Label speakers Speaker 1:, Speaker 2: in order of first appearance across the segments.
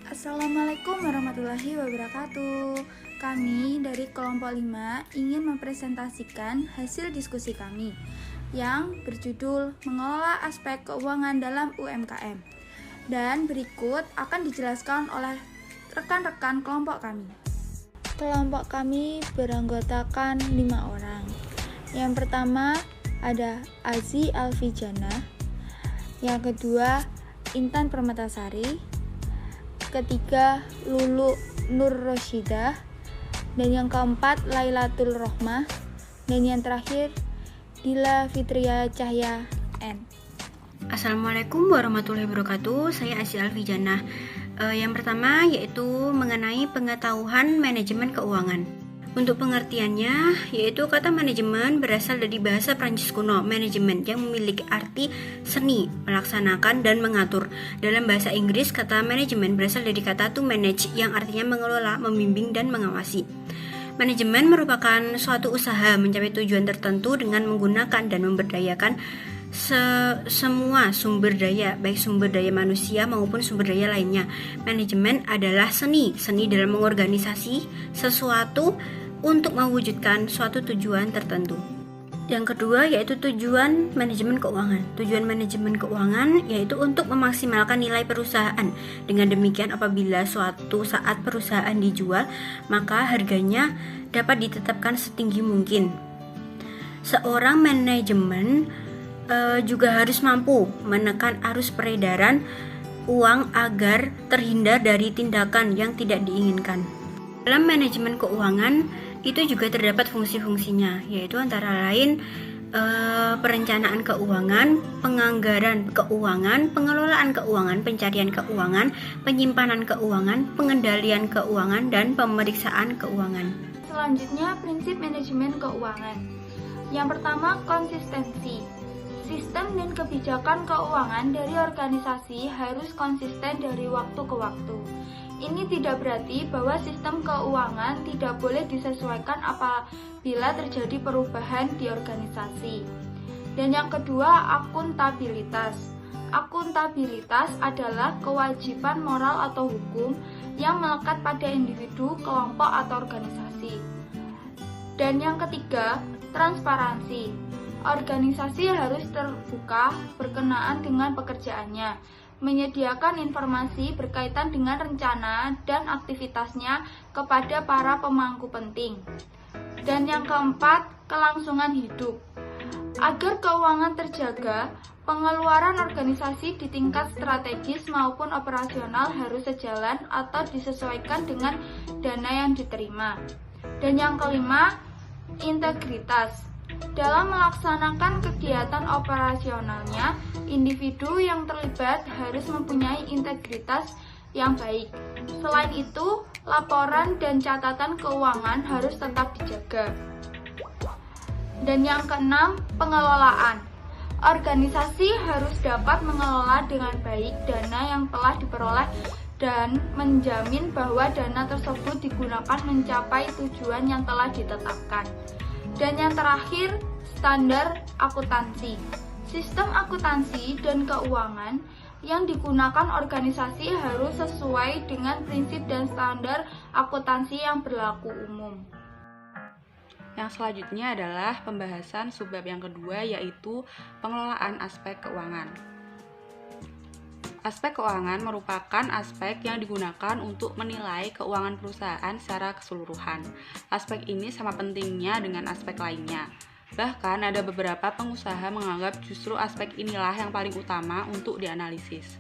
Speaker 1: Assalamualaikum warahmatullahi wabarakatuh. Kami dari kelompok 5 ingin mempresentasikan hasil diskusi kami yang berjudul Mengelola Aspek Keuangan dalam UMKM. Dan berikut akan dijelaskan oleh rekan-rekan kelompok kami. Kelompok kami beranggotakan 5 orang. Yang pertama ada Azi Alfijana, yang kedua Intan Permatasari, ketiga Lulu Nur Rosyidah, dan yang keempat Lailatul Rohmah, dan yang terakhir Dila Fitria Cahya N.
Speaker 2: Assalamualaikum warahmatullahi wabarakatuh. Saya Azi Alfijana. Yang pertama yaitu mengenai pengetahuan manajemen keuangan. Untuk pengertiannya, yaitu kata manajemen berasal dari bahasa Prancis kuno manajemen yang memiliki arti seni, melaksanakan, dan mengatur. Dalam bahasa Inggris, kata manajemen berasal dari kata to manage yang artinya mengelola, membimbing, dan mengawasi. Manajemen merupakan suatu usaha mencapai tujuan tertentu dengan menggunakan dan memberdayakan semua sumber daya, baik sumber daya manusia maupun sumber daya lainnya. Manajemen adalah seni dalam mengorganisasi sesuatu untuk mewujudkan suatu tujuan tertentu. Yang kedua yaitu tujuan manajemen keuangan. Tujuan manajemen keuangan yaitu untuk memaksimalkan nilai perusahaan. Dengan demikian apabila suatu saat perusahaan dijual, maka harganya dapat ditetapkan setinggi mungkin. Seorang manajemen juga harus mampu menekan arus peredaran uang agar terhindar dari tindakan yang tidak diinginkan. Dalam manajemen keuangan itu juga terdapat fungsi-fungsinya, yaitu antara lain perencanaan keuangan, penganggaran keuangan, pengelolaan keuangan, pencarian keuangan, penyimpanan keuangan, pengendalian keuangan, dan pemeriksaan keuangan.
Speaker 1: Selanjutnya, prinsip manajemen keuangan. Yang pertama, konsistensi. Sistem dan kebijakan keuangan dari organisasi harus konsisten dari waktu ke waktu. Ini tidak berarti bahwa sistem keuangan tidak boleh disesuaikan apabila terjadi perubahan di organisasi. Dan yang kedua, akuntabilitas. Akuntabilitas adalah kewajiban moral atau hukum yang melekat pada individu, kelompok, atau organisasi. Dan yang ketiga, transparansi. Organisasi harus terbuka berkenaan dengan pekerjaannya, menyediakan informasi berkaitan dengan rencana dan aktivitasnya kepada para pemangku penting. Dan yang keempat, kelangsungan hidup. Agar keuangan terjaga, pengeluaran organisasi di tingkat strategis maupun operasional harus sejalan atau disesuaikan dengan dana yang diterima. Dan yang kelima, integritas. Dalam melaksanakan kegiatan operasionalnya, individu yang terlibat harus mempunyai integritas yang baik. Selain itu, laporan dan catatan keuangan harus tetap dijaga. Dan yang keenam, pengelolaan. Organisasi harus dapat mengelola dengan baik dana yang telah diperoleh dan menjamin bahwa dana tersebut digunakan mencapai tujuan yang telah ditetapkan. Dan yang terakhir, standar akuntansi. Sistem akuntansi dan keuangan yang digunakan organisasi harus sesuai dengan prinsip dan standar akuntansi yang berlaku umum.
Speaker 3: Yang selanjutnya adalah pembahasan subbab yang kedua, yaitu pengelolaan aspek keuangan. Aspek keuangan merupakan aspek yang digunakan untuk menilai keuangan perusahaan secara keseluruhan. Aspek ini sama pentingnya dengan aspek lainnya. Bahkan ada beberapa pengusaha menganggap justru aspek inilah yang paling utama untuk dianalisis.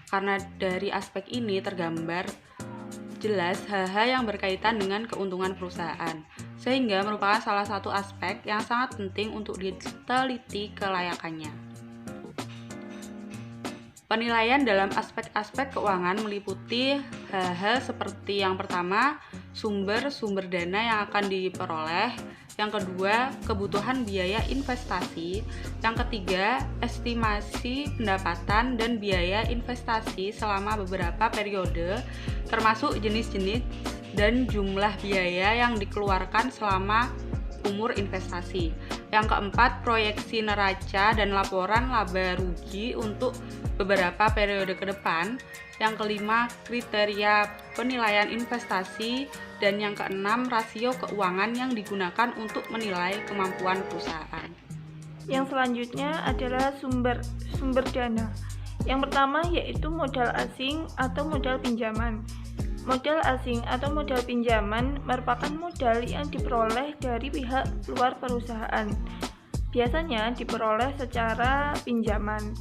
Speaker 3: Karena dari aspek ini tergambar jelas hal-hal yang berkaitan dengan keuntungan perusahaan, sehingga merupakan salah satu aspek yang sangat penting untuk diteliti kelayakannya. Penilaian dalam aspek-aspek keuangan meliputi hal-hal seperti yang pertama, sumber dana yang akan diperoleh, yang kedua, kebutuhan biaya investasi, yang ketiga, estimasi pendapatan dan biaya investasi selama beberapa periode, termasuk jenis-jenis dan jumlah biaya yang dikeluarkan selama umur investasi. Yang keempat, proyeksi neraca dan laporan laba rugi untuk beberapa periode ke depan. Yang kelima, kriteria penilaian investasi. Dan yang keenam, rasio keuangan yang digunakan untuk menilai kemampuan perusahaan.
Speaker 1: Yang selanjutnya adalah sumber dana. Yang pertama yaitu modal asing atau modal pinjaman. Modal asing atau modal pinjaman merupakan modal yang diperoleh dari pihak luar perusahaan. Biasanya diperoleh secara pinjaman.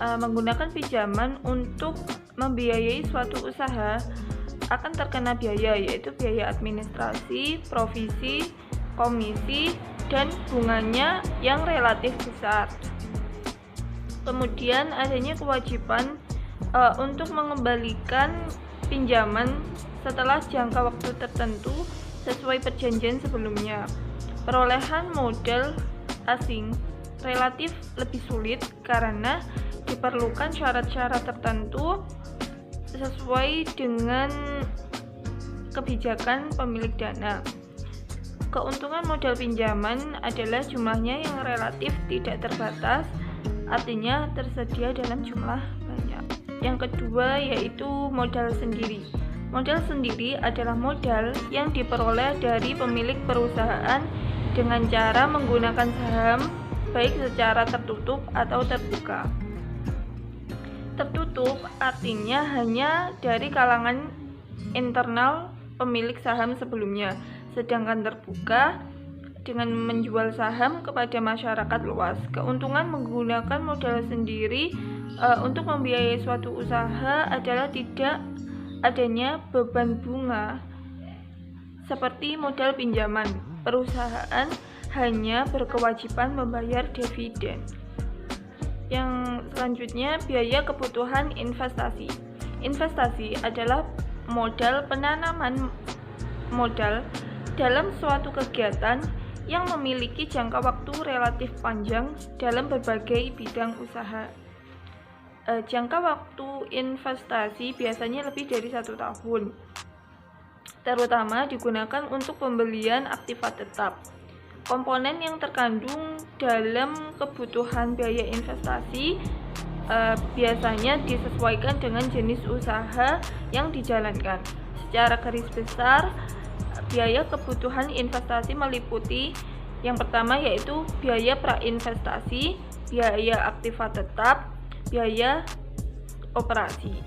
Speaker 1: Menggunakan pinjaman untuk membiayai suatu usaha akan terkena biaya, yaitu biaya administrasi, provisi, komisi, dan bunganya yang relatif besar. Kemudian adanya kewajiban untuk mengembalikan pinjaman setelah jangka waktu tertentu sesuai perjanjian sebelumnya. Perolehan modal asing relatif lebih sulit karena diperlukan syarat-syarat tertentu sesuai dengan kebijakan pemilik dana. Keuntungan modal pinjaman adalah jumlahnya yang relatif tidak terbatas, artinya tersedia dalam jumlah banyak. Yang kedua yaitu modal sendiri. Modal sendiri adalah modal yang diperoleh dari pemilik perusahaan dengan cara menggunakan saham, baik secara tertutup atau terbuka. Tertutup artinya hanya dari kalangan internal pemilik saham sebelumnya, sedangkan terbuka dengan menjual saham kepada masyarakat luas. Keuntungan menggunakan modal sendiri untuk membiayai suatu usaha adalah tidak adanya beban bunga seperti modal pinjaman. Perusahaan hanya berkewajiban membayar dividen. Yang selanjutnya, biaya kebutuhan investasi. Investasi adalah modal penanaman modal dalam suatu kegiatan yang memiliki jangka waktu relatif panjang dalam berbagai bidang usaha. Jangka waktu investasi biasanya lebih dari 1 tahun, terutama digunakan untuk pembelian aktiva tetap. Komponen yang terkandung dalam kebutuhan biaya investasi biasanya disesuaikan dengan jenis usaha yang dijalankan. Secara garis besar, biaya kebutuhan investasi meliputi yang pertama yaitu biaya prainvestasi, biaya aktiva tetap, biaya operasi.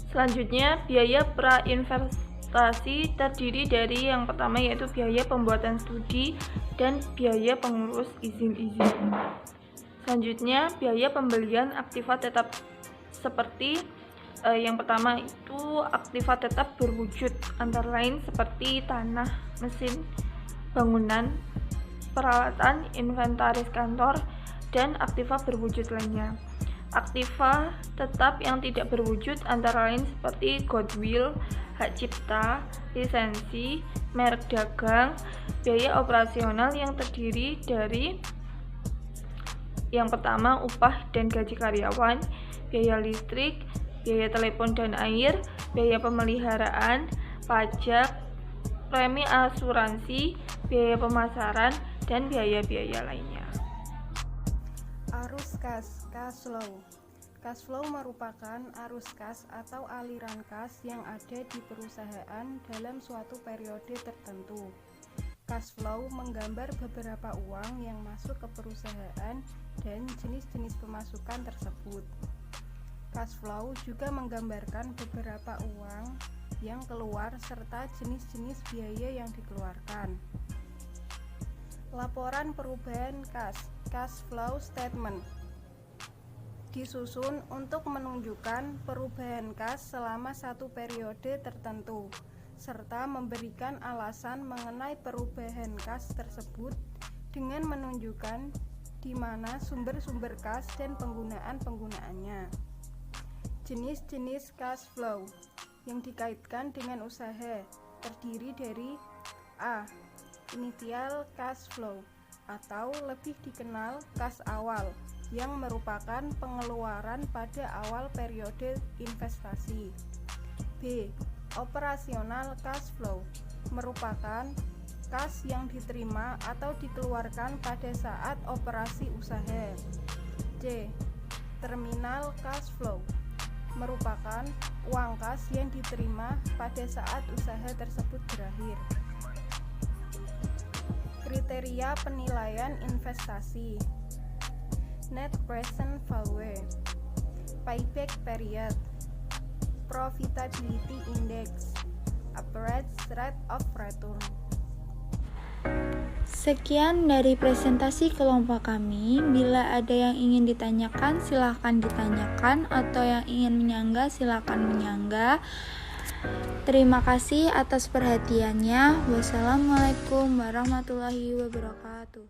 Speaker 1: Selanjutnya, biaya prainvestasi terdiri dari yang pertama yaitu biaya pembuatan studi dan biaya pengurus izin-izin. Selanjutnya, biaya pembelian aktiva tetap seperti yang pertama itu aktiva tetap berwujud antara lain seperti tanah, mesin, bangunan, peralatan, inventaris kantor, dan aktiva berwujud lainnya. Aktiva tetap yang tidak berwujud antara lain seperti goodwill, hak cipta, lisensi, merek dagang, biaya operasional yang terdiri dari yang pertama upah dan gaji karyawan, biaya listrik, biaya telepon dan air, biaya pemeliharaan, pajak, premi asuransi, biaya pemasaran, dan biaya-biaya lainnya.
Speaker 4: Arus kas, cash flow. Cash flow merupakan arus kas atau aliran kas yang ada di perusahaan dalam suatu periode tertentu. Cash flow menggambar beberapa uang yang masuk ke perusahaan dan jenis-jenis pemasukan tersebut. Cash flow juga menggambarkan beberapa uang yang keluar serta jenis-jenis biaya yang dikeluarkan. Laporan perubahan kas, cash flow statement, disusun untuk menunjukkan perubahan kas selama satu periode tertentu, serta memberikan alasan mengenai perubahan kas tersebut dengan menunjukkan di mana sumber-sumber kas dan penggunaan-penggunaannya. Jenis-jenis cash flow yang dikaitkan dengan usaha terdiri dari A. Initial cash flow atau lebih dikenal kas awal yang merupakan pengeluaran pada awal periode investasi. B. Operasional cash flow merupakan kas yang diterima atau dikeluarkan pada saat operasi usaha. C. Terminal cash flow merupakan uang kas yang diterima pada saat usaha tersebut berakhir. Kriteria penilaian investasi: net present value, payback period, profitability index, average rate of return.
Speaker 1: Sekian dari presentasi kelompok kami. Bila ada yang ingin ditanyakan, silakan ditanyakan, atau yang ingin menyangga, silakan menyangga. Terima kasih atas perhatiannya. Wassalamualaikum warahmatullahi wabarakatuh.